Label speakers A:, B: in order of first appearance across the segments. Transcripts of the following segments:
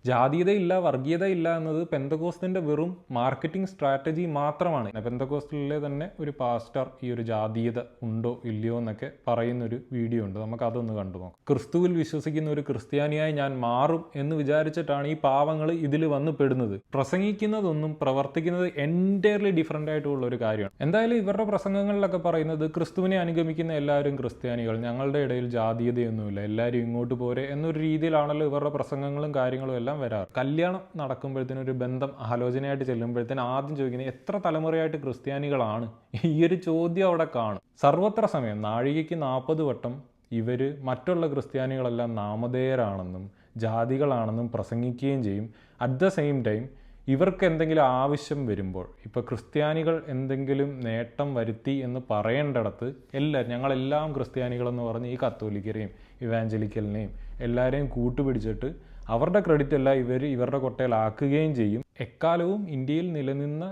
A: ജാതീയതയില്ല, വർഗീയതയില്ല എന്നത് പെന്തക്കോസ്തിൻ്റെ വെറും marketing strategy മാത്രമാണ്. പെന്തക്കോസ്റ്റിലെ തന്നെ ഒരു പാസ്റ്റർ ഈ ഒരു ജാതീയത ഉണ്ടോ ഇല്ലയോ എന്നൊക്കെ പറയുന്നൊരു വീഡിയോ ഉണ്ട്, നമുക്ക് അതൊന്ന് കണ്ടു നോക്കാം. ക്രിസ്തുവിൽ വിശ്വസിക്കുന്ന ഒരു ക്രിസ്ത്യാനിയായി ഞാൻ മാറും എന്ന് വിചാരിച്ചിട്ടാണ് ഈ പാവങ്ങൾ ഇതിൽ വന്ന് പെടുന്നത്. പ്രസംഗിക്കുന്നതൊന്നും പ്രവർത്തിക്കുന്നത് എൻറ്റയർലി ഡിഫറെൻ്റ് ആയിട്ടുള്ള ഒരു കാര്യമാണ്. എന്തായാലും ഇവരുടെ പ്രസംഗങ്ങളിലൊക്കെ പറയുന്നത് ക്രിസ്തുവിനെ അനുഗമിക്കുന്ന എല്ലാവരും ക്രിസ്ത്യാനികൾ, ഞങ്ങളുടെ ഇടയിൽ ജാതീയതയൊന്നുമില്ല, എല്ലാവരും ഇങ്ങോട്ട് പോരെ എന്നൊരു രീതിയിലാണല്ലോ ഇവരുടെ പ്രസംഗങ്ങളും കാര്യങ്ങളും എല്ലാം വരാറ്. കല്യാണം നടക്കുമ്പോഴത്തേനും ഒരു ബന്ധം ആലോചനയായിട്ട് ചെല്ലുമ്പോഴത്തേനും ആദ്യം ചോദിക്കുന്നത് എത്ര തലമുറയായിട്ട് ക്രിസ്ത്യാനികളാണ്, ഈ ഒരു ചോദ്യം അവിടെ കാണും. സർവത്ര സമയം നാഴികയ്ക്ക് 40 വട്ടം ഇവർ മറ്റുള്ള ക്രിസ്ത്യാനികളെല്ലാം നാമധേയരാണെന്നും ജാതികളാണെന്നും പ്രസംഗിക്കുകയും ചെയ്യും. അറ്റ് ദ സെയിം ടൈം ഇവർക്ക് എന്തെങ്കിലും ആവശ്യം വരുമ്പോൾ, ഇപ്പോൾ ക്രിസ്ത്യാനികൾ എന്തെങ്കിലും നേട്ടം വരുത്തി എന്ന് പറയേണ്ടിടത്ത് ഞങ്ങളെല്ലാം ക്രിസ്ത്യാനികളെന്ന് പറഞ്ഞ് ഈ കത്തോലിക്കരെയും ഇവാഞ്ചലിക്കലിനെയും എല്ലാവരെയും കൂട്ടുപിടിച്ചിട്ട് അവരുടെ ക്രെഡിറ്റ് എല്ലാം ഇവരുടെ കൊട്ടയിലാക്കുകയും ചെയ്യും. എക്കാലവും ഇന്ത്യയിൽ നിലനിന്ന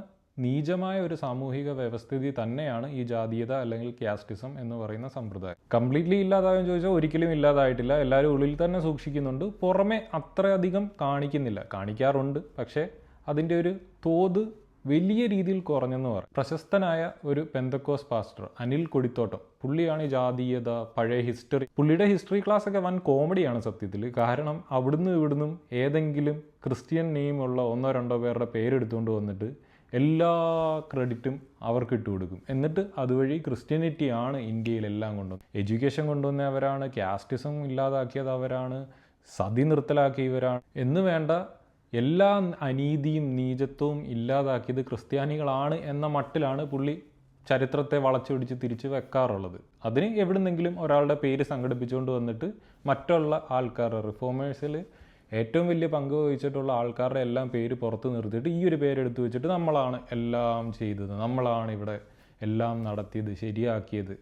A: നീചമായ ഒരു സാമൂഹിക വ്യവസ്ഥിതി തന്നെയാണ് ഈ ജാതീയത അല്ലെങ്കിൽ കാസ്റ്റിസം എന്ന് പറയുന്ന സമ്പ്രദായം. കംപ്ലീറ്റ്ലി ഇല്ലാതായെന്ന് ചോദിച്ചാൽ ഒരിക്കലും ഇല്ലാതായിട്ടില്ല. എല്ലാവരും ഉള്ളിൽ തന്നെ സൂക്ഷിക്കുന്നുണ്ട്, പുറമെ അത്രയധികം കാണിക്കാറുണ്ട്. പക്ഷേ അതിൻ്റെ ഒരു തോത് വലിയ രീതിയിൽ കുറഞ്ഞെന്ന് പറയും. പ്രശസ്തനായ ഒരു പെന്തക്കോസ് പാസ്റ്റർ അനിൽ കൊടിത്തോട്ടം, പുള്ളിയാണ് ഈ ജാതീയത, പഴയ ഹിസ്റ്ററി, പുള്ളിയുടെ ഹിസ്റ്ററി ക്ലാസ് ഒക്കെ വൻ കോമഡിയാണ് സത്യത്തിൽ. കാരണം അവിടുന്ന് ഇവിടുന്നും ഏതെങ്കിലും ക്രിസ്ത്യൻ നെയിമുള്ള 1-2 പേരുടെ പേരെടുത്തുകൊണ്ട് വന്നിട്ട് എല്ലാ ക്രെഡിറ്റും അവർക്ക് ഇട്ട് കൊടുക്കും. എന്നിട്ട് അതുവഴി ക്രിസ്ത്യാനിറ്റിയാണ് ഇന്ത്യയിലെല്ലാം കൊണ്ടുവന്നത്. എഡ്യൂക്കേഷൻ കൊണ്ടുവന്നവരാണ്, കാസ്റ്റിസം ഇല്ലാതാക്കിയത് അവരാണ്, സതി നിർത്തലാക്കിയവരാണ് എന്ന് വേണ്ട എല്ലാ അനീതിയും നീചത്വവും ഇല്ലാതാക്കിയത് ക്രിസ്ത്യാനികളാണ് എന്ന മട്ടിലാണ് പുള്ളി ചരിത്രത്തെ വളച്ചൊടിച്ച് തിരിച്ച് വെക്കാറുള്ളത്. അതിന് എവിടുന്നെങ്കിലും ഒരാളുടെ പേര് സംഘടിപ്പിച്ചുകൊണ്ട് വന്നിട്ട് മറ്റുള്ള ആൾക്കാർ, റിഫോമേഴ്സിൽ ഏറ്റവും വലിയ പങ്ക് വഹിച്ചിട്ടുള്ള ആൾക്കാരുടെ എല്ലാം പേര് പുറത്ത് നിർത്തിയിട്ട് ഈ ഒരു പേരെടുത്ത് വെച്ചിട്ട് നമ്മളാണ് എല്ലാം ചെയ്തത്, നമ്മളാണ് ഇവിടെ എല്ലാം നടത്തിയത്, ശരിയാക്കിയത്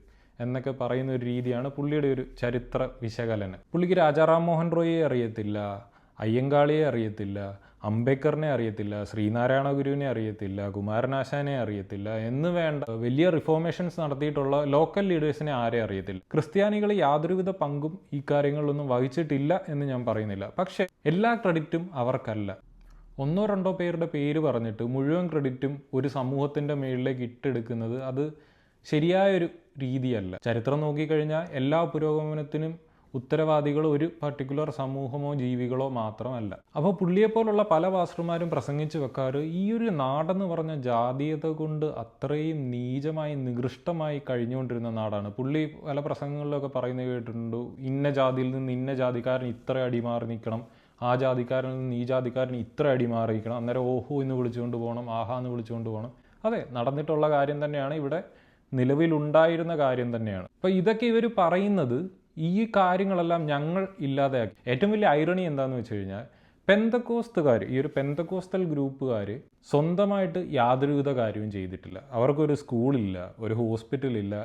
A: എന്നൊക്കെ പറയുന്ന ഒരു രീതിയാണ് പുള്ളിയുടെ ഒരു ചരിത്ര വിശകലനം. പുള്ളിക്ക് രാജാ റാം മോഹൻ റോയിയെ അറിയത്തില്ല, അയ്യങ്കാളിയെ അറിയത്തില്ല, അംബേദ്കറിനെ അറിയത്തില്ല, ശ്രീനാരായണ ഗുരുവിനെ അറിയത്തില്ല, കുമാരനാശാനെ അറിയത്തില്ല എന്ന് വേണ്ട വലിയ റിഫോർമേഷൻസ് നടത്തിയിട്ടുള്ള ലോക്കൽ ലീഡേഴ്സിനെ ആരെ അറിയത്തില്ല. ക്രിസ്ത്യാനികൾ യാതൊരുവിധ പങ്കും ഈ കാര്യങ്ങളിലൊന്നും വഹിച്ചിട്ടില്ല എന്ന് ഞാൻ പറയുന്നില്ല. പക്ഷേ എല്ലാ ക്രെഡിറ്റും അവർക്കല്ല. 1-2 പേരുടെ പേര് പറഞ്ഞിട്ട് മുഴുവൻ ക്രെഡിറ്റും ഒരു സമൂഹത്തിൻ്റെ മേളിലേക്ക് ഇട്ടെടുക്കുന്നത് അത് ശരിയായൊരു രീതിയല്ല. ചരിത്രം നോക്കിക്കഴിഞ്ഞാൽ എല്ലാ പുരോഗമനത്തിനും ഉത്തരവാദികൾ ഒരു പർട്ടിക്കുലർ സമൂഹമോ ജീവികളോ മാത്രമല്ല. അപ്പോൾ പുള്ളിയെപ്പോലുള്ള പല പാസ്റ്റർമാരും പ്രസംഗിച്ച് വെക്കാറ് ഈ ഒരു നാടെന്ന് പറഞ്ഞ ജാതീയത കൊണ്ട് അത്രയും നീചമായി നികൃഷ്ടമായി കഴിഞ്ഞുകൊണ്ടിരുന്ന നാടാണ്. പുള്ളി പല പ്രസംഗങ്ങളിലൊക്കെ പറയുന്നത് കേട്ടിട്ടുണ്ട്, ഇന്ന ജാതിയിൽ നിന്ന് ഇന്ന ജാതിക്കാരൻ ഇത്ര അടിമാറി നിൽക്കണം, ആ ജാതിക്കാരനിൽ നിന്ന് ഈ ജാതിക്കാരൻ ഇത്ര അടിമാറി നിൽക്കണം, അന്നേരം ഓഹോ എന്ന് വിളിച്ചുകൊണ്ട് പോകണം, ആഹാ എന്ന് വിളിച്ചുകൊണ്ട് പോകണം. അതെ, നടന്നിട്ടുള്ള കാര്യം തന്നെയാണ്, ഇവിടെ നിലവിലുണ്ടായിരുന്ന കാര്യം തന്നെയാണ്. അപ്പോൾ ഇതൊക്കെ ഇവർ പറയുന്നത് ഈ കാര്യങ്ങളെല്ലാം ഞങ്ങൾ ഇല്ലാതെയാക്കി. ഏറ്റവും വലിയ ഐറണി എന്താണെന്ന് വെച്ച് കഴിഞ്ഞാൽ പെന്തക്കോസ്തുകാർ, ഈ ഒരു പെന്തക്കോസ്റ്റൽ ഗ്രൂപ്പുകാർ സ്വന്തമായിട്ട് യാതൊരുവിധ കാര്യവും ചെയ്തിട്ടില്ല. അവർക്കൊരു സ്കൂളില്ല, ഒരു ഹോസ്പിറ്റലില്ല,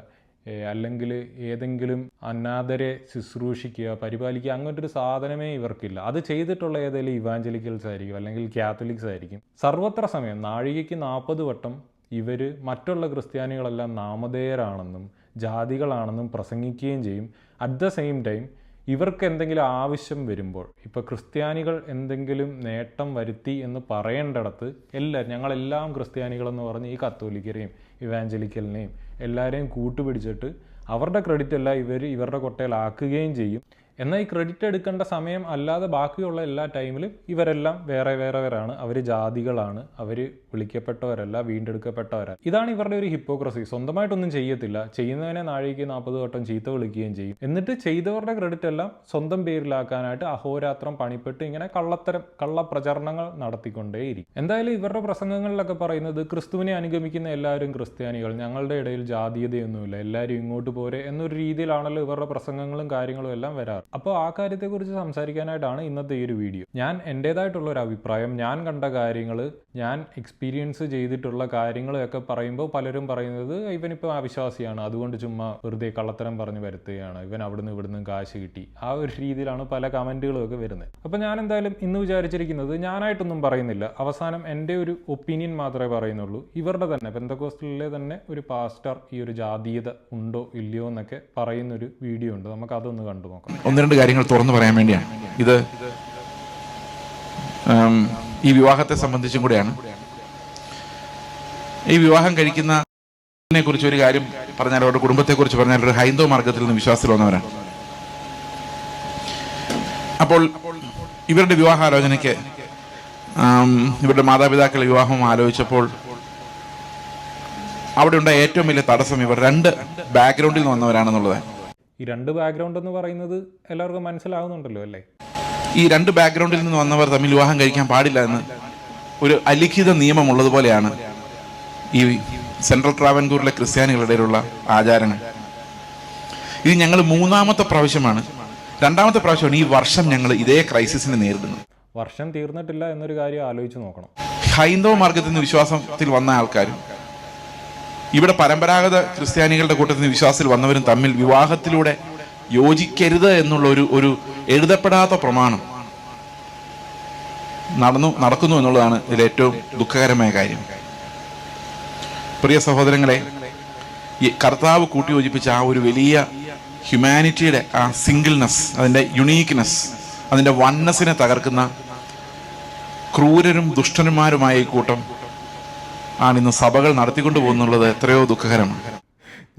A: അല്ലെങ്കിൽ ഏതെങ്കിലും അനാഥരെ ശുശ്രൂഷിക്കുക, പരിപാലിക്കുക, അങ്ങനത്തെ ഒരു സാധനമേ ഇവർക്കില്ല. അത് ചെയ്തിട്ടുള്ള ഏതെങ്കിലും ഇവാഞ്ചലിക്കൽസ് ആയിരിക്കും, അല്ലെങ്കിൽ കാത്തലിക്സ് ആയിരിക്കും. സർവത്ര സമയം നാഴികയ്ക്ക് 40 വട്ടം ഇവർ മറ്റുള്ള ക്രിസ്ത്യാനികളെല്ലാം നാമധേയരാണെന്നും ജാതികളാണെന്നും പ്രസംഗിക്കുകയും ചെയ്യും. അറ്റ് ദ സെയിം ടൈം ഇവർക്ക് എന്തെങ്കിലും ആവശ്യം വരുമ്പോൾ, ഇപ്പോൾ ക്രിസ്ത്യാനികൾ എന്തെങ്കിലും നേട്ടം വരുത്തി എന്ന് പറയേണ്ടിടത്ത് ഞങ്ങളെല്ലാം ക്രിസ്ത്യാനികളെന്ന് പറഞ്ഞ് ഈ കത്തോലിക്കരെയും ഇവാഞ്ചലിക്കലിനെയും എല്ലാവരെയും കൂട്ടുപിടിച്ചിട്ട് അവരുടെ ക്രെഡിറ്റ് എല്ലാം ഇവരുടെ കൊട്ടയിലാക്കുകയും ചെയ്യും. എന്നാൽ ഈ ക്രെഡിറ്റ് എടുക്കേണ്ട സമയം അല്ലാതെ ബാക്കിയുള്ള എല്ലാ ടൈമിലും ഇവരെല്ലാം വേറെയാണ്. അവർ ജാതികളാണ്, അവർ വിളിക്കപ്പെട്ടവരല്ല, വീണ്ടെടുക്കപ്പെട്ടവരല്ല. ഇതാണ് ഇവരുടെ ഒരു ഹിപ്പോക്രസി. സ്വന്തമായിട്ടൊന്നും ചെയ്യത്തില്ല, ചെയ്യുന്നതിനെ നാഴികയ്ക്ക് 40 വട്ടം ചീത്ത വിളിക്കുകയും ചെയ്യും. എന്നിട്ട് ചെയ്തവരുടെ ക്രെഡിറ്റ് എല്ലാം സ്വന്തം പേരിലാക്കാനായിട്ട് അഹോരാത്രം പണിപ്പെട്ട് ഇങ്ങനെ കള്ളപ്രചരണങ്ങൾ നടത്തിക്കൊണ്ടേയിരിക്കും. എന്തായാലും ഇവരുടെ പ്രസംഗങ്ങളിലൊക്കെ പറയുന്നത് ക്രിസ്തുവിനെ അനുഗമിക്കുന്ന എല്ലാവരും ക്രിസ്ത്യാനികൾ, ഞങ്ങളുടെ ഇടയിൽ ജാതീയതയൊന്നുമില്ല, എല്ലാവരും ഇങ്ങോട്ട് പോരെ എന്നൊരു രീതിയിലാണല്ലോ ഇവരുടെ പ്രസംഗങ്ങളും കാര്യങ്ങളും എല്ലാം വരാറ്. അപ്പോൾ ആ കാര്യത്തെക്കുറിച്ച് സംസാരിക്കാനായിട്ടാണ് ഇന്നത്തെ ഈ ഒരു വീഡിയോ. ഞാൻ എൻ്റേതായിട്ടുള്ള ഒരു അഭിപ്രായം, ഞാൻ കണ്ട കാര്യങ്ങൾ, ഞാൻ എക്സ്പീരിയൻസ് ചെയ്തിട്ടുള്ള കാര്യങ്ങളൊക്കെ പറയുമ്പോൾ പലരും പറയുന്നത് ഇവനിപ്പോൾ അവിശ്വാസിയാണ്, അതുകൊണ്ട് ചുമ്മാ വെറുതെ കള്ളത്തരം പറഞ്ഞ് വരുത്തുകയാണ്, ഇവൻ ഇവിടുന്ന് കാശ് കിട്ടി, ആ ഒരു രീതിയിലാണ് പല കമൻറ്റുകളും ഒക്കെ വരുന്നത്. അപ്പോൾ ഞാൻ എന്തായാലും ഇന്ന് വിചാരിച്ചിരിക്കുന്നത്, ഞാനായിട്ടൊന്നും പറയുന്നില്ല, അവസാനം എൻ്റെ ഒരു ഒപ്പീനിയൻ മാത്രമേ പറയുന്നുള്ളൂ. ഇവരുടെ തന്നെ പെന്തക്കോസ്റ്റലിലെ തന്നെ ഒരു പാസ്റ്റർ ഈ ഒരു ജാതീയത ഉണ്ടോ ഇല്ലയോ എന്നൊക്കെ പറയുന്നൊരു വീഡിയോ ഉണ്ട്, നമുക്ക് അതൊന്ന് കണ്ടു നോക്കാം.
B: 1-2 കാര്യങ്ങൾ തുറന്നു പറയാൻ വേണ്ടിയാണ് ഇത്. ഈ വിവാഹത്തെ സംബന്ധിച്ചും കൂടെയാണ്. ഈ വിവാഹം കഴിക്കുന്നതിനെ കുറിച്ച് ഒരു കാര്യം പറഞ്ഞാൽ, അവരുടെ കുടുംബത്തെക്കുറിച്ച് പറഞ്ഞാൽ, ഒരു ഹൈന്ദവ മാർഗത്തിൽ നിന്ന് വിശ്വാസത്തിൽ വന്നവരാണ്. അപ്പോൾ ഇവരുടെ വിവാഹാലോചനയ്ക്ക് ഇവരുടെ മാതാപിതാക്കൾ വിവാഹം ആലോചിച്ചപ്പോൾ അവിടെ ഉണ്ടായ ഏറ്റവും വലിയ തടസ്സം ഇവർ 2 ബാക്ക്ഗ്രൗണ്ടിൽ നിന്ന് വന്നവരാണെന്നുള്ളത്.
A: ഈ 2 ബാക്ക്ഗ്രൗണ്ട് എന്ന് പറയുന്നത് എല്ലാവർക്കും മനസ്സിലാവുന്നുണ്ടല്ലോ അല്ലേ?
B: ഈ 2 ബാക്ക്ഗ്രൗണ്ടിൽ നിന്ന് വന്നവർ തമ്മിൽ വിവാഹം കഴിക്കാൻ പാടില്ല എന്ന് ഒരു അലിഖിത നിയമമുള്ളതുപോലെയാണ് ഈ സെൻട്രൽ ട്രാവൻകൂറിലെ ക്രിസ്ത്യാനികളുടെയിലുള്ള ആചാരങ്ങൾ. ഇത് ഞങ്ങൾ 3ാമത്തെ പ്രാവശ്യമാണ്, 2ാമത്തെ പ്രാവശ്യമാണ് ഈ വർഷം ഞങ്ങൾ ഇതേ ക്രൈസിസിനെ നേരിടുന്നത്.
A: വർഷം തീർന്നിട്ടില്ല എന്നൊരു കാര്യം ആലോചിച്ച് നോക്കണം.
B: ഹൈന്ദവ മാർഗത്തിൽ നിന്ന് വിശ്വാസത്തിൽ വന്ന ആൾക്കാരും ഇവിടെ പരമ്പരാഗത ക്രിസ്ത്യാനികളുടെ കൂട്ടത്തിൽ നിന്ന് വിശ്വാസത്തിൽ വന്നവരും തമ്മിൽ വിവാഹത്തിലൂടെ യോജിക്കരുത് എന്നുള്ള ഒരു എഴുതപ്പെടാത്ത പ്രമാണം നടക്കുന്നു എന്നുള്ളതാണ് ഇതിൽ ഏറ്റവും ദുഃഖകരമായ കാര്യം. പ്രിയ സഹോദരങ്ങളെ, ഈ കർത്താവ് കൂട്ടിയോജിപ്പിച്ച ആ ഒരു വലിയ ഹ്യൂമാനിറ്റിയുടെ ആ സിംഗിൾനെസ്, അതിൻ്റെ യുണീക്ക്നെസ്, അതിൻ്റെ വൺനെസ്സിനെ തകർക്കുന്ന ക്രൂരരും ദുഷ്ടന്മാരുമായ ഈ കൂട്ടം ആണിന്ന് സഭകൾ നടത്തിക്കൊണ്ടു പോകുന്നുള്ളത് എത്രയോ ദുഃഖകരമാണ്.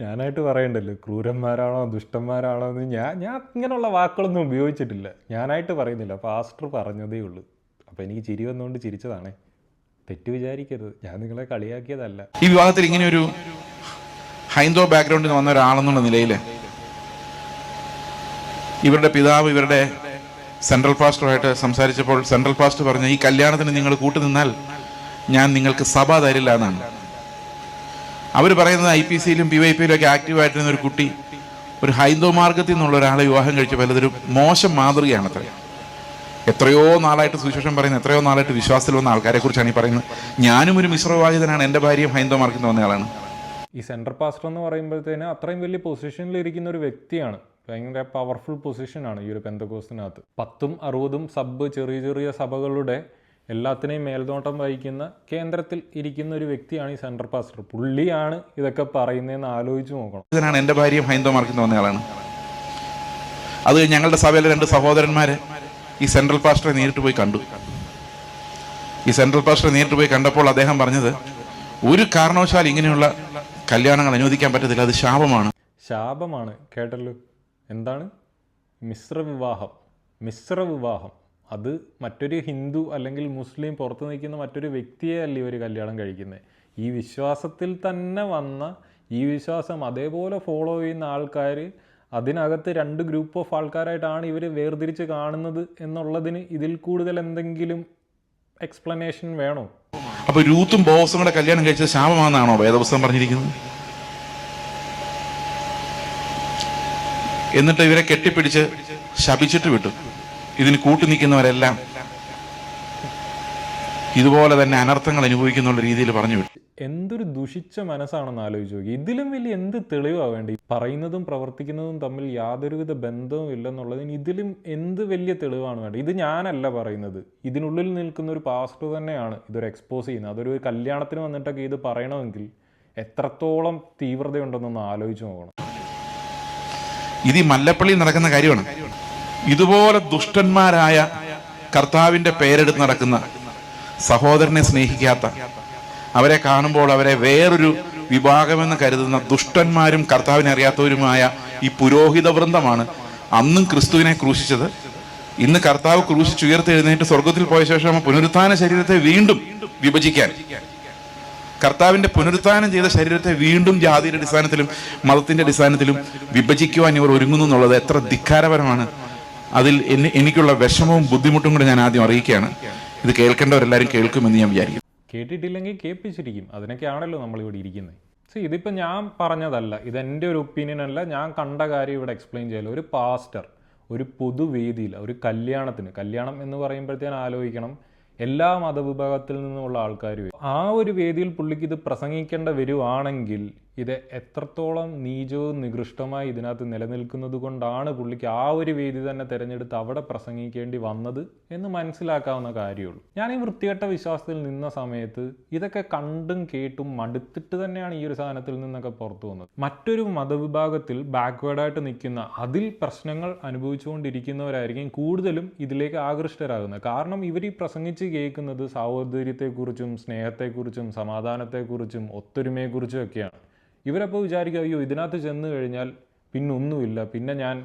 A: ഞാനായിട്ട് പറയണ്ടല്ലോ ക്രൂരന്മാരാണോ ദുഷ്ടന്മാരാണോ എന്ന് ഞാൻ ഇങ്ങനെയുള്ള വാക്കുകളൊന്നും ഉപയോഗിച്ചിട്ടില്ല. ഞാനായിട്ട് പറയുന്നില്ല, പാസ്റ്റർ പറഞ്ഞതേ ഉള്ളൂ. അപ്പം എനിക്ക് ചിരി വന്നുകൊണ്ട് ചിരിച്ചതാണേ, തെറ്റ് വിചാരിക്കരുത്, ഞാൻ നിങ്ങളെ കളിയാക്കിയതല്ല.
B: ഈ വിവാഹത്തിൽ ഇങ്ങനെയൊരു ഹൈന്ദവ ബാക്ക്ഗ്രൗണ്ടിൽ വന്ന ഒരാളെന്നുള്ള നിലയിൽ ഇവരുടെ പിതാവ് ഇവരുടെ സെൻട്രൽ പാസ്റ്ററുമായിട്ട് സംസാരിച്ചപ്പോൾ സെൻട്രൽ പാസ്റ്റർ പറഞ്ഞ, ഈ കല്യാണത്തിന് നിങ്ങൾ കൂട്ടുനിന്നാൽ ഞാൻ നിങ്ങൾക്ക് സഭ തരില്ല എന്നാണ്. അവർ പറയുന്നത് IPCയിലും PYPയിലും ഒക്കെ ആക്റ്റീവായിട്ടിരുന്ന ഒരു കുട്ടി ഒരു ഹൈന്ദവ മാർഗത്തിൽ നിന്നുള്ള ഒരാളെ വിവാഹം കഴിച്ചപ്പോൾ അതൊരു മോശം മാതൃകയാണ്. എത്രയോ നാളായിട്ട് സുവിശേഷം പറയുന്ന, എത്രയോ നാളായിട്ട് വിശ്വാസത്തിൽ വന്ന ആൾക്കാരെ കുറിച്ചാണ് ഈ പറയുന്നത്. ഞാനും ഒരു മിശ്രവിവാഹിതനാണ്, എൻ്റെ ഭാര്യയും ഹൈന്ദവ മാർഗത്തിൽ നിന്ന് വന്നയാളാണ്.
A: ഈ സെൻട്രൽ പാസ്റ്റർ എന്ന് പറയുമ്പോഴത്തേന് അത്രയും വലിയ പൊസിഷനിൽ ഇരിക്കുന്ന ഒരു വ്യക്തിയാണ്. ഭയങ്കര പവർഫുൾ പൊസിഷനാണ് ഈ ഒരു പെന്തക്കോസ്തിനകത്ത്. 10ഉം 60ഉം ചെറിയ ചെറിയ സഭകളുടെ എല്ലാത്തിനെയും മേൽനോട്ടം വഹിക്കുന്ന കേന്ദ്രത്തിൽ ഇരിക്കുന്ന ഒരു വ്യക്തിയാണ് ഈ സെൻട്രൽ പാസ്റ്റർ. പുള്ളിയാണ് ഇതൊക്കെ പറയുന്നതെന്ന് ആലോചിച്ച് നോക്കണം.
B: ഇതിനാണ് എൻ്റെ ഭാര്യയും ഹൈന്ദവ മാർഗത്തിൽ വന്നയാളാണ്. അത് ഞങ്ങളുടെ സഭയിലെ 2 സഹോദരന്മാരെ ഈ സെൻട്രൽ പാസ്റ്ററെ നേരിട്ട് പോയി കണ്ടു. ഈ സെൻട്രൽ പാസ്റ്ററെ നേരിട്ട് പോയി കണ്ടപ്പോൾ അദ്ദേഹം പറഞ്ഞത്, ഒരു കാരണവശാൽ ഇങ്ങനെയുള്ള കല്യാണങ്ങൾ അനുവദിക്കാൻ പറ്റത്തില്ല, അത് ശാപമാണ്.
A: ശാപമാണ് കേട്ടല്ലോ. എന്താണ് മിശ്രവിവാഹം? അത് മറ്റൊരു ഹിന്ദു അല്ലെങ്കിൽ മുസ്ലിം പുറത്ത് നിൽക്കുന്ന മറ്റൊരു വ്യക്തിയെ അല്ല ഇവർ കല്യാണം കഴിക്കുന്നത്. ഈ വിശ്വാസത്തിൽ തന്നെ വന്ന, ഈ വിശ്വാസം അതേപോലെ ഫോളോ ചെയ്യുന്ന ആൾക്കാർ, അതിനകത്ത് 2 ഗ്രൂപ്പ് ഓഫ് ആൾക്കാരായിട്ടാണ് ഇവർ വേർതിരിച്ച് കാണുന്നത് എന്നുള്ളതിന് ഇതിൽ കൂടുതൽ എന്തെങ്കിലും എക്സ്പ്ലനേഷൻ വേണോ?
B: അപ്പൊ രൂത്തും ബോസും കൂടെ കല്യാണം കഴിച്ചത് ശാപമാണെന്നാണോ വേദപുസ്തകം പറഞ്ഞിരിക്കുന്നത്? എന്നിട്ട് ഇവരെ കെട്ടിപ്പിടിച്ച് ശപിച്ചിട്ട് വിട്ടു. ഇതിന് കൂട്ടുനിൽക്കുന്നവരെല്ലാം ഇതുപോലെ തന്നെ അനർത്ഥങ്ങൾ അനുഭവിക്കുന്നുള്ള രീതിയിൽ പറഞ്ഞു വിട്ടു.
A: എന്തൊരു ദുഷിച്ച മനസ്സാണെന്ന് ആലോചിച്ച് നോക്കി. ഇതിലും വലിയ എന്ത് തെളിവാണ് വേണ്ടി? പറയുന്നതും പ്രവർത്തിക്കുന്നതും തമ്മിൽ യാതൊരുവിധ ബന്ധവും ഇല്ലെന്നുള്ളതിന് ഇതിലും എന്ത് വലിയ തെളിവാണ് വേണ്ടത്? ഇത് ഞാനല്ല പറയുന്നത്, ഇതിനുള്ളിൽ നിൽക്കുന്ന ഒരു പാസ്റ്റർ തന്നെയാണ് ഇതൊരു എക്സ്പോസ് ചെയ്യുന്നത്. അതൊരു കല്യാണത്തിന് വന്നിട്ടൊക്കെ ഇത് പറയണമെങ്കിൽ എത്രത്തോളം തീവ്രതയുണ്ടെന്നൊന്ന് ആലോചിച്ച് നോക്കണം.
B: ഇത് ഈ മല്ലപ്പള്ളിയിൽ നടക്കുന്ന കാര്യമാണ്. ഇതുപോലെ ദുഷ്ടന്മാരായ കർത്താവിൻ്റെ പേരെടുത്ത് നടക്കുന്ന, സഹോദരനെ സ്നേഹിക്കാത്ത, അവരെ കാണുമ്പോൾ അവരെ വേറൊരു വിഭാഗമെന്ന് കരുതുന്ന ദുഷ്ടന്മാരും കർത്താവിനെ അറിയാത്തവരുമായ ഈ പുരോഹിത വൃന്ദമാണ് അന്നും ക്രിസ്തുവിനെ ക്രൂശിച്ചത്. ഇന്ന് കർത്താവ് ക്രൂശിച്ചുയർത്തെഴുന്നേറ്റ് സ്വർഗത്തിൽ പോയ ശേഷം പുനരുത്ഥാന ശരീരത്തെ വീണ്ടും വിഭജിക്കാൻ, കർത്താവിന്റെ പുനരുത്ഥാനം ചെയ്ത ശരീരത്തെ വീണ്ടും ജാതിയുടെ അടിസ്ഥാനത്തിലും മതത്തിന്റെ അടിസ്ഥാനത്തിലും വിഭജിക്കുവാൻ ഇവർ ഒരുങ്ങുന്നു എന്നുള്ളത് എത്ര ധിക്കാരപരമാണ്. അതിൽ എനിക്കുള്ള വിഷമവും ബുദ്ധിമുട്ടും കൂടെ ഞാൻ ആദ്യം അറിയിക്കുകയാണ്. ഇത് കേൾക്കേണ്ടവരെല്ലാവരും കേൾക്കുമെന്ന് ഞാൻ വിചാരിക്കുന്നു.
A: കേട്ടിട്ടില്ലെങ്കിൽ കേൾപ്പിച്ചിരിക്കും, അതിനൊക്കെയാണല്ലോ നമ്മളിവിടെ ഇരിക്കുന്നത്. ഇതിപ്പോൾ ഞാൻ പറഞ്ഞതല്ല, ഇതെൻ്റെ ഒരു ഒപ്പീനിയൻ അല്ല, ഞാൻ കണ്ട കാര്യം ഇവിടെ എക്സ്പ്ലെയിൻ ചെയ്യാലോ. ഒരു പാസ്റ്റർ ഒരു പൊതുവേദിയിൽ ഒരു കല്യാണം എന്ന് പറയുമ്പോഴത്തേനും ആലോചിക്കണം എല്ലാ മതവിഭാഗത്തിൽ നിന്നുമുള്ള ആൾക്കാർ. ആ ഒരു വേദിയിൽ പുള്ളിക്ക് ഇത് പ്രസംഗിക്കേണ്ട വരുവാണെങ്കിൽ ഇത് എത്രത്തോളം നീചവും നികൃഷ്ടമായി ഇതിനകത്ത് നിലനിൽക്കുന്നത് കൊണ്ടാണ് പുള്ളിക്ക് ആ ഒരു വേദി തന്നെ തിരഞ്ഞെടുത്ത് അവിടെ പ്രസംഗിക്കേണ്ടി വന്നത് എന്ന് മനസ്സിലാക്കാവുന്ന കാര്യമുള്ളൂ. ഞാൻ ഈ വൃത്തികെട്ട വിശ്വാസത്തിൽ നിന്ന സമയത്ത് ഇതൊക്കെ കണ്ടും കേട്ടും മടുത്തിട്ട് തന്നെയാണ് ഈ ഒരു സാധനത്തിൽ നിന്നൊക്കെ പുറത്തു വന്നത്. മറ്റൊരു മതവിഭാഗത്തിൽ ബാക്ക്വേർഡായിട്ട് നിൽക്കുന്ന, അതിൽ പ്രശ്നങ്ങൾ അനുഭവിച്ചുകൊണ്ടിരിക്കുന്നവരായിരിക്കും കൂടുതലും ഇതിലേക്ക് ആകൃഷ്ടരാകുന്നത്. കാരണം ഇവർ ഈ പ്രസംഗിച്ച് കേൾക്കുന്നത് സഹോദര്യത്തെക്കുറിച്ചും സ്നേഹത്തെക്കുറിച്ചും സമാധാനത്തെക്കുറിച്ചും ഒത്തൊരുമയെക്കുറിച്ചും ഒക്കെയാണ്. ഇവരപ്പോൾ വിചാരിക്കുക, അയ്യോ ഇതിനകത്ത് ചെന്ന് കഴിഞ്ഞാൽ പിന്നെ ഒന്നുമില്ല, പിന്നെ ഞാൻ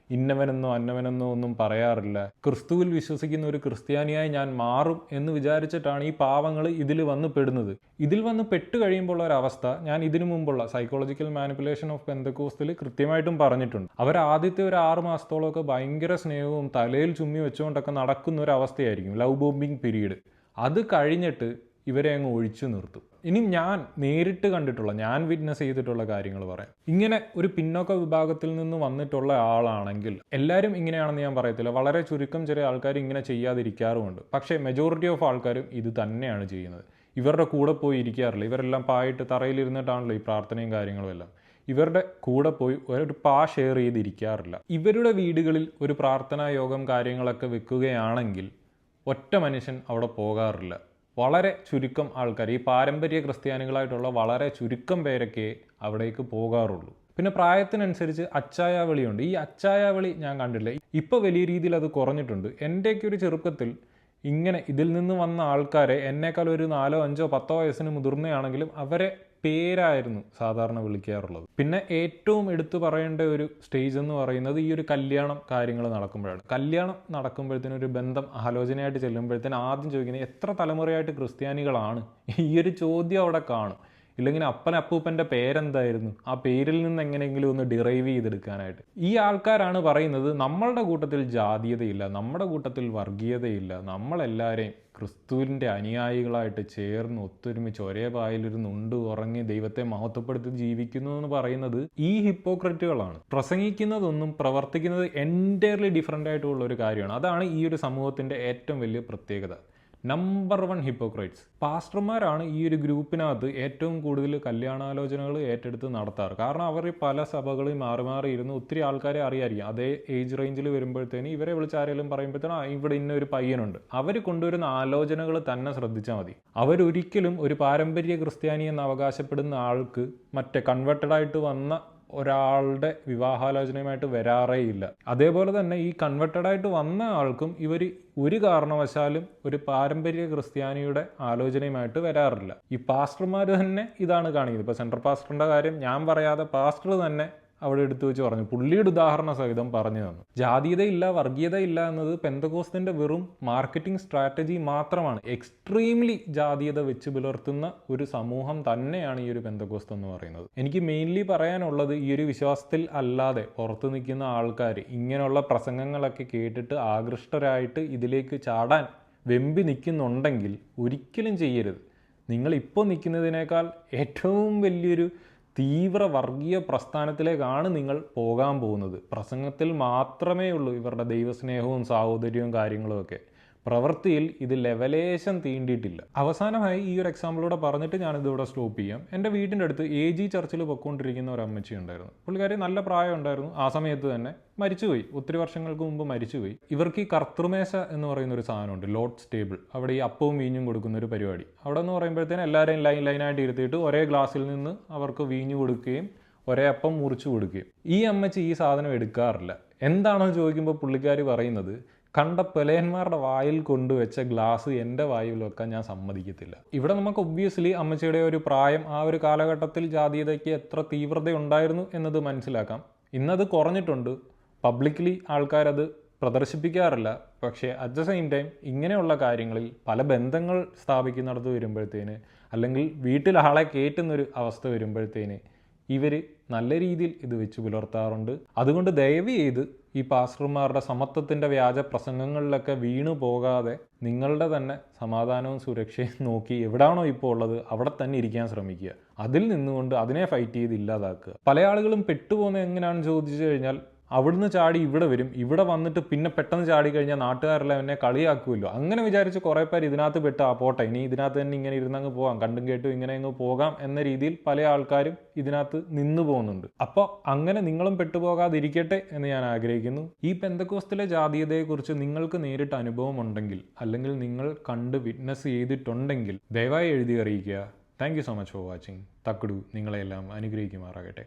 A: ഇന്നവനെന്നോ അന്നവനെന്നോ ഒന്നും പറയാറില്ല, ക്രിസ്തുവിൽ വിശ്വസിക്കുന്ന ഒരു ക്രിസ്ത്യാനിയായി ഞാൻ മാറും എന്ന് വിചാരിച്ചിട്ടാണ് ഈ പാവങ്ങൾ ഇതിൽ വന്ന് പെടുന്നത്. ഇതിൽ വന്ന് പെട്ട് കഴിയുമ്പോൾ ഒരവസ്ഥ ഞാൻ ഇതിനു മുമ്പുള്ള സൈക്കോളജിക്കൽ മാനിപ്പുലേഷൻ ഓഫ് പെന്തക്കോസ്റ്റിൽ കൃത്യമായിട്ടും പറഞ്ഞിട്ടുണ്ട്. അവർ ആദ്യത്തെ ഒരു 6 മാസത്തോളമൊക്കെ ഭയങ്കര സ്നേഹവും തലയിൽ ചുമ്മി വെച്ചുകൊണ്ടൊക്കെ നടക്കുന്ന ഒരു അവസ്ഥയായിരിക്കും, ലവ് ബോംബിങ് പീരീഡ്. അത് കഴിഞ്ഞിട്ട് ഇവരെ അങ്ങ് ഒഴിച്ചു നിർത്തും. ഇനി ഞാൻ നേരിട്ട് കണ്ടിട്ടുള്ള, ഞാൻ വിറ്റ്നസ് ചെയ്തിട്ടുള്ള കാര്യങ്ങൾ പറയാം. ഇങ്ങനെ ഒരു പിന്നോക്ക വിഭാഗത്തിൽ നിന്ന് വന്നിട്ടുള്ള ആളാണെങ്കിൽ, എല്ലാവരും ഇങ്ങനെയാണെന്ന് ഞാൻ പറയത്തില്ല, വളരെ ചുരുക്കം ചെറിയ ആൾക്കാർ ഇങ്ങനെ ചെയ്യാതിരിക്കാറുമുണ്ട്. പക്ഷേ മെജോറിറ്റി ഓഫ് ആൾക്കാരും ഇത് തന്നെയാണ് ചെയ്യുന്നത്. ഇവരുടെ കൂടെ പോയി ഇരിക്കാറില്ല. ഇവരെല്ലാം പായിട്ട് തറയിലിരുന്നിട്ടാണല്ലോ ഈ പ്രാർത്ഥനയും കാര്യങ്ങളും എല്ലാം. ഇവരുടെ കൂടെ പോയി ഒരു ഷെയർ ചെയ്തിരിക്കാറില്ല. ഇവരുടെ വീടുകളിൽ ഒരു പ്രാർത്ഥനാ യോഗം കാര്യങ്ങളൊക്കെ വെക്കുകയാണെങ്കിൽ ഒറ്റ മനുഷ്യൻ അവിടെ പോകാറില്ല. വളരെ ചുരുക്കം ആൾക്കാർ, ഈ പാരമ്പര്യ ക്രിസ്ത്യാനികളായിട്ടുള്ള വളരെ ചുരുക്കം പേരൊക്കെ അവിടേക്ക് പോകാറുള്ളൂ. പിന്നെ പ്രായത്തിനനുസരിച്ച് അച്ചായാവളിയുണ്ട്. ഈ അച്ചായാവളി ഞാൻ കണ്ടില്ല. ഇപ്പോൾ വലിയ രീതിയിൽ അത് കുറഞ്ഞിട്ടുണ്ട്. എൻ്റെയൊക്കെ ഒരു ചെറുപ്പത്തിൽ ഇങ്ങനെ ഇതിൽ നിന്ന് വന്ന ആൾക്കാരെ, എന്നേക്കാൾ ഒരു 4, 5, 10 വയസ്സിന് മുതിർന്നയാണെങ്കിലും അവരെ പേരായിരുന്നു സാധാരണ വിളിക്കാറുള്ളത്. പിന്നെ ഏറ്റവും എടുത്തു പറയേണ്ട ഒരു സ്റ്റേജ് എന്ന് പറയുന്നത് ഈ ഒരു കല്യാണം കാര്യങ്ങൾ നടക്കുമ്പോഴാണ്. കല്യാണം നടക്കുമ്പോഴത്തേനും ഒരു ബന്ധം ആലോചനയായിട്ട് ചെല്ലുമ്പോഴത്തേനും ആദ്യം ചോദിക്കുന്നത് എത്ര തലമുറയായിട്ട് ക്രിസ്ത്യാനികളാണ്. ഈ ഒരു ചോദ്യം അവിടെ കാണും. ഇല്ലെങ്കിൽ അപ്പൂപ്പൻ്റെ പേരെന്തായിരുന്നു, ആ പേരിൽ നിന്ന് എങ്ങനെയെങ്കിലും ഒന്ന് ഡിറൈവ് ചെയ്തെടുക്കാനായിട്ട്. ഈ ആൾക്കാരാണ് പറയുന്നത് നമ്മളുടെ കൂട്ടത്തിൽ ജാതീയതയില്ല, നമ്മുടെ കൂട്ടത്തിൽ വർഗീയതയില്ല, നമ്മളെല്ലാവരെയും ക്രിസ്തുവിൻ്റെ അനുയായികളായിട്ട് ചേർന്ന് ഒത്തൊരുമിച്ച് ഒരേ പായിലിരുന്ന് ഉണ്ട് ഉറങ്ങി ദൈവത്തെ മഹത്വപ്പെടുത്തി ജീവിക്കുന്നു എന്ന് പറയുന്നത് ഈ ഹിപ്പോക്രറ്റുകളാണ്. പ്രസംഗിക്കുന്നതൊന്നും പ്രവർത്തിക്കുന്നത് എൻറ്റയർലി ഡിഫറൻ്റ് ആയിട്ടുള്ള ഒരു കാര്യമാണ്. അതാണ് ഈ ഒരു സമൂഹത്തിൻ്റെ ഏറ്റവും വലിയ പ്രത്യേകത. നമ്പർ 1 ഹിപ്പോക്രൈറ്റ്സ് പാസ്റ്റർമാരാണ് ഈ ഒരു ഗ്രൂപ്പിനകത്ത് ഏറ്റവും കൂടുതൽ കല്യാണാലോചനകൾ ഏറ്റെടുത്ത് നടത്താറ്. കാരണം അവർ പല സഭകളിൽ മാറി ഇരുന്ന് ഒത്തിരി ആൾക്കാരെ അറിയായിരിക്കും. അതേ ഏജ് റേഞ്ചിൽ വരുമ്പോഴത്തേന് ഇവരെ വിളിച്ച് ആരെങ്കിലും പറയുമ്പോഴത്തേനും ഇവിടെ ഇന്നൊരു പയ്യനുണ്ട്. അവർ കൊണ്ടുവരുന്ന ആലോചനകൾ തന്നെ ശ്രദ്ധിച്ചാൽ മതി. അവരൊരിക്കലും ഒരു പാരമ്പര്യ ക്രിസ്ത്യാനി എന്ന് അവകാശപ്പെടുന്ന ആൾക്ക് മറ്റേ കൺവെർട്ടഡായിട്ട് വന്ന ഒരാളുടെ വിവാഹാലോചനയുമായിട്ട് വരാറേ ഇല്ല. അതേപോലെ തന്നെ ഈ കൺവെർട്ടഡായിട്ട് വന്ന ആൾക്കും ഇവർ ഒരു കാരണവശാലും ഒരു പാരമ്പര്യ ക്രിസ്ത്യാനിയുടെ ആലോചനയുമായിട്ട് വരാറില്ല. ഈ പാസ്റ്റർമാർ തന്നെ ഇതാണ് കാണിക്കുന്നത്. ഇപ്പോൾ സെൻട്രൽ പാസ്റ്ററിൻ്റെ കാര്യം ഞാൻ പറയാതെ പാസ്റ്റർ തന്നെ അവിടെ എടുത്തു വെച്ച് പറഞ്ഞു, പുള്ളിയുടെ ഉദാഹരണ സഹിതം പറഞ്ഞു തന്നു. ജാതീയതയില്ല വർഗീയതയില്ല എന്നത് പെന്തക്കോസ്തിൻ്റെ വെറും മാർക്കറ്റിംഗ് സ്ട്രാറ്റജി മാത്രമാണ്. എക്സ്ട്രീംലി ജാതീയത വെച്ച് പുലർത്തുന്ന ഒരു സമൂഹം തന്നെയാണ് ഈ ഒരു പെന്തക്കോസ്ത് എന്ന് പറയുന്നത്. എനിക്ക് മെയിൻലി പറയാനുള്ളത്, ഈ ഒരു വിശ്വാസത്തിൽ അല്ലാതെ പുറത്ത് നിൽക്കുന്ന ആൾക്കാർ ഇങ്ങനെയുള്ള പ്രസംഗങ്ങളൊക്കെ കേട്ടിട്ട് ആകൃഷ്ടരായിട്ട് ഇതിലേക്ക് ചാടാൻ വെമ്പി നിൽക്കുന്നുണ്ടെങ്കിൽ ഒരിക്കലും ചെയ്യരുത്. നിങ്ങളിപ്പോൾ നിൽക്കുന്നതിനേക്കാൾ ഏറ്റവും വലിയൊരു തീവ്ര വർഗീയ പ്രസ്ഥാനത്തിലേക്കാണ് നിങ്ങൾ പോകാൻ പോകുന്നത്. പ്രസംഗത്തിൽ മാത്രമേ ഉള്ളൂ ഇവരുടെ ദൈവസ്നേഹവും സാഹോദര്യവും കാര്യങ്ങളുമൊക്കെ. പ്രവൃത്തിയിൽ ഇത് ലെവലേശം തീണ്ടിയിട്ടില്ല. അവസാനമായി ഈ ഒരു എക്സാമ്പിളൂടെ പറഞ്ഞിട്ട് ഞാനിതിവിടെ സ്റ്റോപ്പ് ചെയ്യാം. എൻ്റെ വീടിൻ്റെ അടുത്ത് AG ചർച്ചിൽ പൊയ്ക്കൊണ്ടിരിക്കുന്ന ഒരു അമ്മച്ചി ഉണ്ടായിരുന്നു. പുള്ളിക്കാരി നല്ല പ്രായം ഉണ്ടായിരുന്നു. ആ സമയത്ത് തന്നെ മരിച്ചുപോയി. ഒത്തിരി വർഷങ്ങൾക്ക് മുമ്പ് മരിച്ചുപോയി. ഇവർക്ക് ഈ കർത്തൃമേശ എന്ന് പറയുന്ന ഒരു സാധനമുണ്ട്, ലോഡ്സ് ടേബിൾ. അവിടെ ഈ അപ്പവും വീഞ്ഞും കൊടുക്കുന്ന ഒരു പരിപാടി. അവിടെ എന്ന് പറയുമ്പോഴത്തേനും എല്ലാവരെയും ലൈനായിട്ട് ഇരുത്തിയിട്ട് ഒരേ ഗ്ലാസ്സിൽ നിന്ന് അവർക്ക് വീഞ്ഞു കൊടുക്കുകയും ഒരേ അപ്പം മുറിച്ചു കൊടുക്കുകയും. ഈ അമ്മച്ചി ഈ സാധനം എടുക്കാറില്ല. എന്താണോ ചോദിക്കുമ്പോൾ പുള്ളിക്കാരി പറയുന്നത്, കണ്ട പെലയന്മാരുടെ വായിൽ കൊണ്ടുവച്ച ഗ്ലാസ് എൻ്റെ വായിൽ വെക്കാൻ ഞാൻ സമ്മതിക്കത്തില്ല. ഇവിടെ നമുക്ക് ഒബ്വിയസ്ലി അമ്മച്ചിയുടെ ഒരു പ്രായം, ആ ഒരു കാലഘട്ടത്തിൽ ജാതീയതയ്ക്ക് എത്ര തീവ്രത ഉണ്ടായിരുന്നു എന്നത് മനസ്സിലാക്കാം. ഇന്നത് കുറഞ്ഞിട്ടുണ്ട്. പബ്ലിക്കലി ആൾക്കാരത് പ്രദർശിപ്പിക്കാറില്ല. പക്ഷേ അറ്റ് ദ സെയിം ടൈം ഇങ്ങനെയുള്ള കാര്യങ്ങളിൽ പല ബന്ധങ്ങൾ സ്ഥാപിക്കുന്നിടത്ത് വരുമ്പോഴത്തേന്, അല്ലെങ്കിൽ വീട്ടിൽ ആളെ കയറ്റുന്നൊരു അവസ്ഥ വരുമ്പോഴത്തേന് ഇവർ നല്ല രീതിയിൽ ഇത് വെച്ച് പുലർത്താറുണ്ട്. അതുകൊണ്ട് ദയവ് ചെയ്ത് ഈ പാസ്റ്റർമാരുടെ സമത്വത്തിൻ്റെ വ്യാജ പ്രസംഗങ്ങളിലൊക്കെ വീണു പോകാതെ നിങ്ങളുടെ തന്നെ സമാധാനവും സുരക്ഷയും നോക്കി എവിടാണോ ഇപ്പോൾ ഉള്ളത് അവിടെ തന്നെ ഇരിക്കാൻ ശ്രമിക്കുക. അതിൽ നിന്നുകൊണ്ട് അതിനെ ഫൈറ്റ് ചെയ്ത് ഇല്ലാതാക്കുക. പല ആളുകളും പെട്ടുപോകുന്നത് എങ്ങനെയാണെന്ന് ചോദിച്ചു കഴിഞ്ഞാൽ അവിടുന്ന് ചാടി ഇവിടെ വരും, ഇവിടെ വന്നിട്ട് പിന്നെ പെട്ടെന്ന് ചാടി കഴിഞ്ഞാൽ നാട്ടുകാരെല്ലാം എന്നെ കളിയാക്കുമല്ലോ. അങ്ങനെ വിചാരിച്ച് കുറേ പേർ ഇതിനകത്ത് പെട്ട് പോട്ടെ ഇനി ഇതിനകത്ത് തന്നെ ഇങ്ങനെ ഇരുന്നങ്ങ് പോകാം, കണ്ടും കേട്ടും ഇങ്ങനെ അങ്ങ് പോകാം എന്ന രീതിയിൽ പല ആൾക്കാരും ഇതിനകത്ത് നിന്നു പോകുന്നുണ്ട്. അപ്പോൾ അങ്ങനെ നിങ്ങളും പെട്ടുപോകാതിരിക്കട്ടെ എന്ന് ഞാൻ ആഗ്രഹിക്കുന്നു. ഈ പെന്തക്കോസ്തിലെ ജാതീയതയെക്കുറിച്ച് നിങ്ങൾക്ക് നേരിട്ട് അനുഭവം ഉണ്ടെങ്കിൽ, അല്ലെങ്കിൽ നിങ്ങൾ കണ്ട് വിറ്റ്നസ് ചെയ്തിട്ടുണ്ടെങ്കിൽ ദയവായി എഴുതി അറിയിക്കുക. Thank you so much for watching. Thakkudu നിങ്ങളെല്ലാം അനുഗ്രഹിക്കുമാറാകട്ടെ.